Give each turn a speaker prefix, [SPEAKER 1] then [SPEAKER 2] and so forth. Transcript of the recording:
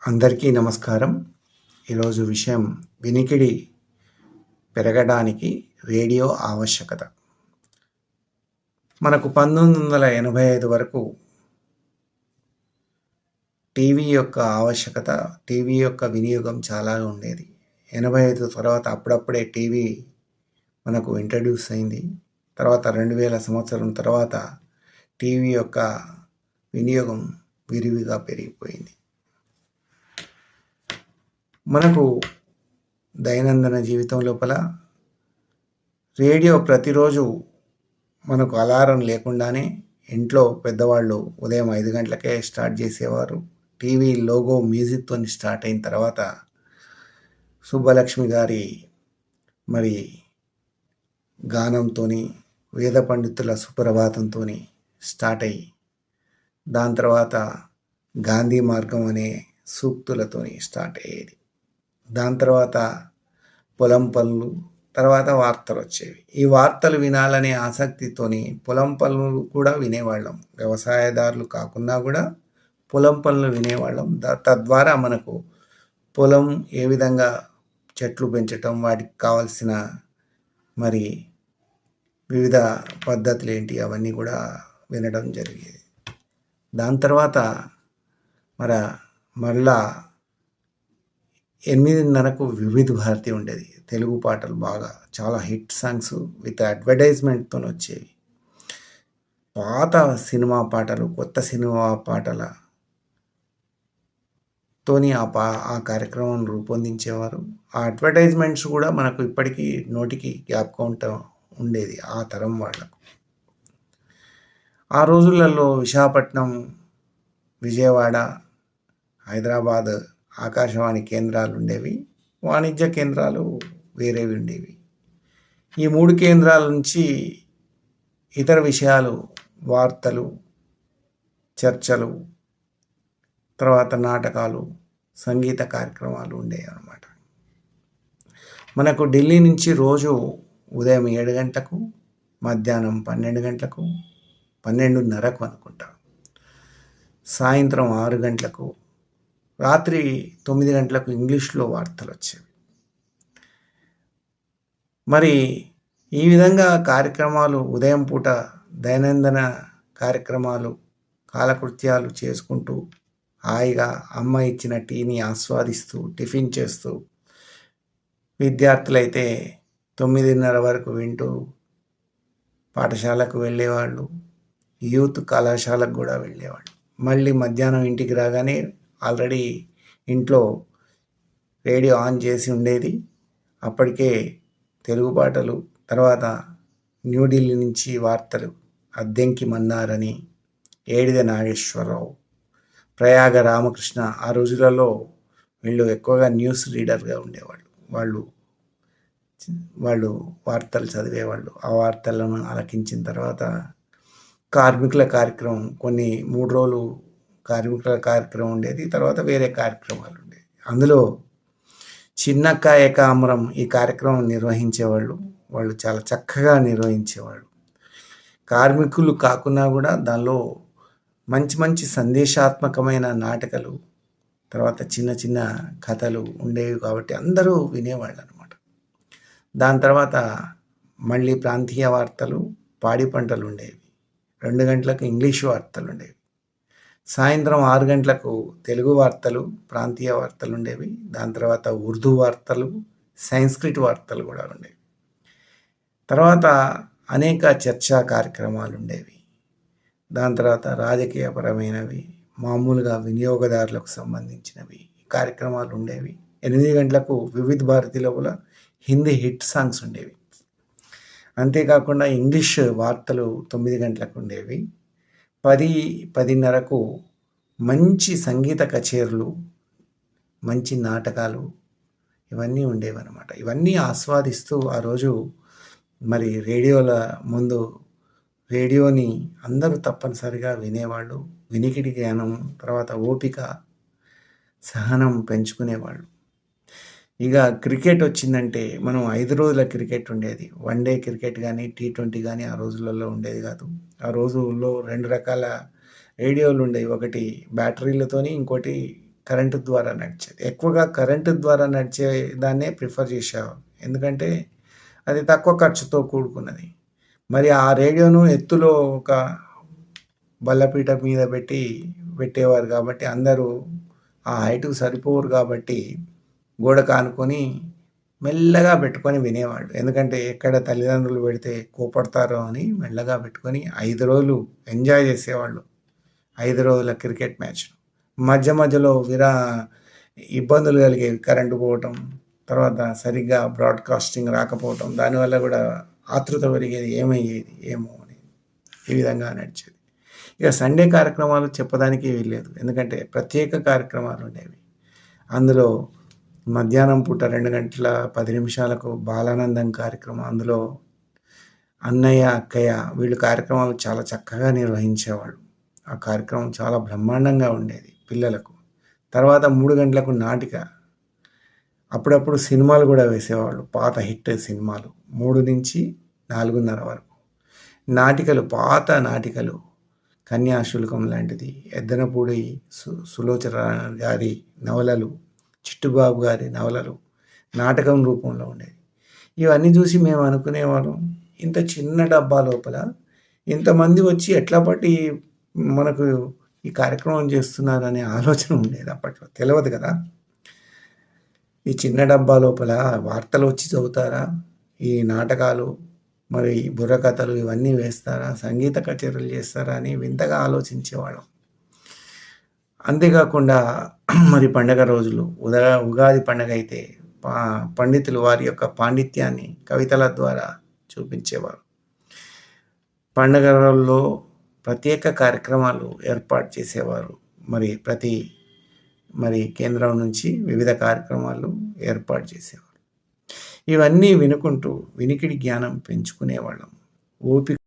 [SPEAKER 1] అందరికీ నమస్కారం. ఈరోజు విషయం వినికిడి పెరగడానికి రేడియో ఆవశ్యకత. మనకు 1985 వరకు టీవీ యొక్క ఆవశ్యకత, టీవీ యొక్క వినియోగం చాలా ఉండేది. 85 తర్వాత అప్పుడప్పుడే టీవీ మనకు ఇంట్రడ్యూస్ అయింది. తర్వాత 2000 సంవత్సరం తర్వాత టీవీ యొక్క వినియోగం విరివిగా పెరిగిపోయింది. మనకు దైనందిన జీవితం లోపల రేడియో ప్రతిరోజు మనకు అలారం లేకుండానే ఇంట్లో పెద్దవాళ్ళు ఉదయం 5 గంటలకే స్టార్ట్ చేసేవారు. టీవీ లోగో మ్యూజిక్తో స్టార్ట్ అయిన తర్వాత సుబ్బలక్ష్మి గారి మరి గానంతో, వేద పండితుల సుప్రభాతంతో స్టార్ట్ అయ్యి దాని తర్వాత గాంధీ మార్గం అనే సూక్తులతో స్టార్ట్ అయ్యేది. దాని తర్వాత పొలం పనులు, తర్వాత వార్తలు వచ్చేవి. ఈ వార్తలు వినాలనే ఆసక్తితోని పొలం పనులు కూడా వినేవాళ్ళం. వ్యవసాయదారులు కాకున్నా కూడా పొలం పనులు వినేవాళ్ళం. తద్వారా మనకు పొలం ఏ విధంగా చెట్లు పెంచటం, వాటికి కావాల్సిన మరి వివిధ పద్ధతులు ఏంటి అవన్నీ కూడా వినడం జరిగేది. దాని తర్వాత మళ్ళా 8:30కు వివిధ భారతి ఉండేది. తెలుగు పాటలు బాగా చాలా హిట్ సాంగ్స్ విత్ అడ్వర్టైజ్మెంట్తో వచ్చేవి. పాత సినిమా పాటలు, కొత్త సినిమా పాటలతోని ఆ కార్యక్రమం రూపొందించేవారు. ఆ అడ్వర్టైజ్మెంట్స్ కూడా మనకు ఇప్పటికీ నోటికి జ్ఞాపకం ఉండేది ఆ తరం వాళ్ళకు. ఆ రోజులలో విశాఖపట్నం, విజయవాడ, హైదరాబాద్ ఆకాశవాణి కేంద్రాలు ఉండేవి. వాణిజ్య కేంద్రాలు వేరేవి ఉండేవి. ఈ 3 కేంద్రాల నుంచి ఇతర విషయాలు, వార్తలు, చర్చలు, తర్వాత నాటకాలు, సంగీత కార్యక్రమాలు ఉండేవి అన్నమాట. మనకు ఢిల్లీ నుంచి రోజు ఉదయం 7 గంటలకు, మధ్యాహ్నం 12 గంటలకు, 12:30కు అనుకుంటా, సాయంత్రం 6 గంటలకు, రాత్రి 9 గంటలకు ఇంగ్లీష్లో వార్తలు వచ్చేవి. మరి ఈ విధంగా కార్యక్రమాలు ఉదయం పూట దైనందిన కార్యక్రమాలు, కాలకృత్యాలు చేసుకుంటూ హాయిగా అమ్మ ఇచ్చిన టీని ఆస్వాదిస్తూ టిఫిన్ చేస్తూ, విద్యార్థులైతే 9:30 వరకు వింటూ పాఠశాలకు వెళ్ళేవాళ్ళు, యూత్ కళాశాలకు కూడా వెళ్ళేవాళ్ళు. మళ్ళీ మధ్యాహ్నం ఇంటికి రాగానే ఆల్రెడీ ఇంట్లో రేడియో ఆన్ చేసి ఉండేది. అప్పటికే తెలుగు పాటలు, తర్వాత న్యూఢిల్లీ నుంచి వార్తలు, అద్దెంకి మన్నారని, ఏడిద నాగేశ్వరరావు, ప్రయాగ రామకృష్ణ. ఆ రోజులలో వీళ్ళు ఎక్కువగా న్యూస్ రీడర్గా ఉండేవాళ్ళు. వాళ్ళు వార్తలు చదివేవాళ్ళు. ఆ వార్తలను ఆలకించిన తర్వాత కార్మికుల కార్యక్రమం, కొన్ని 3 రోజులు కార్మికుల కార్యక్రమం ఉండేది. తర్వాత వేరే కార్యక్రమాలు ఉండేవి. అందులో చిన్నక్క ఏకాంబరం ఈ కార్యక్రమం నిర్వహించేవాళ్ళు. వాళ్ళు చాలా చక్కగా నిర్వహించేవాళ్ళు. కార్మికులు కాకున్నా కూడా దానిలో మంచి మంచి సందేశాత్మకమైన నాటకాలు, తర్వాత చిన్న చిన్న కథలు ఉండేవి కాబట్టి అందరూ వినేవాళ్ళు అనమాట. దాని తర్వాత మళ్ళీ ప్రాంతీయ వార్తలు, పాడి పంటలు ఉండేవి. 2 గంటలకు ఇంగ్లీష్ వార్తలు ఉండేవి. సాయంత్రం 6 గంటలకు తెలుగు వార్తలు, ప్రాంతీయ వార్తలు ఉండేవి. దాని తర్వాత ఉర్దూ వార్తలు, సంస్కృత వార్తలు కూడా ఉండేవి. తర్వాత అనేక చర్చా కార్యక్రమాలు ఉండేవి. దాని తర్వాత రాజకీయపరమైనవి, మామూలుగా వినియోగదారులకు సంబంధించినవి కార్యక్రమాలు ఉండేవి. 8 గంటలకు వివిధ భారతి లోపల హిందీ హిట్ సాంగ్స్ ఉండేవి. అంతేకాకుండా ఇంగ్లీష్ వార్తలు 9 గంటలకు ఉండేవి. 10-10:30కు మంచి సంగీత కచేరీలు, మంచి నాటకాలు ఇవన్నీ ఉండేవన్నమాట. ఇవన్నీ ఆస్వాదిస్తూ ఆ రోజు మరి రేడియోల ముందు రేడియోని అందరూ తప్పనిసరిగా వినేవాళ్ళు. వినికిడి జ్ఞానం, తర్వాత ఓపిక, సహనం పెంచుకునేవాళ్ళు. ఇక క్రికెట్ వచ్చిందంటే మనం 5 రోజుల క్రికెట్ ఉండేది. వన్ డే క్రికెట్ గానీ, టీ20 గానీ ఆ రోజులలో ఉండేది కాదు. ఆ రోజుల్లో 2 రకాల రేడియోలు ఉండేవి. ఒకటి బ్యాటరీలతోని, ఇంకోటి కరెంటు ద్వారా నడిచేది. ఎక్కువగా కరెంటు ద్వారా నడిచే దాన్నే ప్రిఫర్ చేసేవారు. ఎందుకంటే అది తక్కువ ఖర్చుతో కూడుకున్నది. మరి ఆ రేడియోను ఎత్తులో ఒక బల్లపీట మీద పెట్టేవారు కాబట్టి అందరూ ఆ హైట్‌కి సరిపోరు కాబట్టి గోడకు ఆనుకొని మెల్లగా పెట్టుకొని వినేవాళ్ళు. ఎందుకంటే ఎక్కడ తల్లిదండ్రులు పెడితే కోపడతారో అని మెల్లగా పెట్టుకొని 5 రోజులు ఎంజాయ్ చేసేవాళ్ళు. 5 రోజుల క్రికెట్ మ్యాచ్‌ను. మధ్య మధ్యలో ఇబ్బందులు కలిగేవి. కరెంటు పోవటం, తర్వాత సరిగ్గా బ్రాడ్‌కాస్టింగ్ రాకపోవటం, దానివల్ల కూడా ఆతృత పెరిగేది. ఏమయ్యేది ఏమో అని. ఈ విధంగా నడిచేది. ఇక సండే కార్యక్రమాలు చెప్పడానికి వీల్లేదు. ఎందుకంటే ప్రత్యేక కార్యక్రమాలు ఉండేవి. అందులో మధ్యాహ్నం పూట 2 గంటల 10 నిమిషాలకు బాలానందం కార్యక్రమం. అందులో అన్నయ్య, అక్కయ్య వీళ్ళు కార్యక్రమాలు చాలా చక్కగా నిర్వహించేవాళ్ళు. ఆ కార్యక్రమం చాలా బ్రహ్మాండంగా ఉండేది పిల్లలకు. తర్వాత 3 గంటలకు నాటిక. అప్పుడప్పుడు సినిమాలు కూడా వేసేవాళ్ళు. పాత హిట్ సినిమాలు 3-4:30 వరకు. నాటికలు, పాత నాటికలు, కన్యాశుల్కం లాంటిది, ఎద్దనపూడి సులోచన గారి నవలలు, చిట్టుబాబు గారి నవలలు నాటకం రూపంలో ఉండేవి. ఇవన్నీ చూసి మేము అనుకునేవాళ్ళం, ఇంత చిన్న డబ్బా లోపల ఇంతమంది వచ్చి ఎట్లా పట్టి మనకు ఈ కార్యక్రమం చేస్తున్నారనే ఆలోచన ఉండేది. అప్పట్లో తెలియదు కదా. ఈ చిన్న డబ్బా లోపల వార్తలు వచ్చి చదువుతారా, ఈ నాటకాలు, మరి బుర్రకథలు ఇవన్నీ వేస్తారా, సంగీత కచేరీలు చేస్తారా అని వింతగా ఆలోచించేవాళ్ళం. అంతేకాకుండా మరి పండగ రోజులు, ఉగాది పండగ అయితే పండితులు వారి యొక్క పాండిత్యాన్ని కవితల ద్వారా చూపించేవారు. పండగలలో ప్రత్యేక కార్యక్రమాలు ఏర్పాటు చేసేవారు. మరి కేంద్రం నుంచి వివిధ కార్యక్రమాలు ఏర్పాటు చేసేవారు. ఇవన్నీ వినుకుంటూ వినికిడి జ్ఞానం పెంచుకునేవాళ్ళం. ఓపిక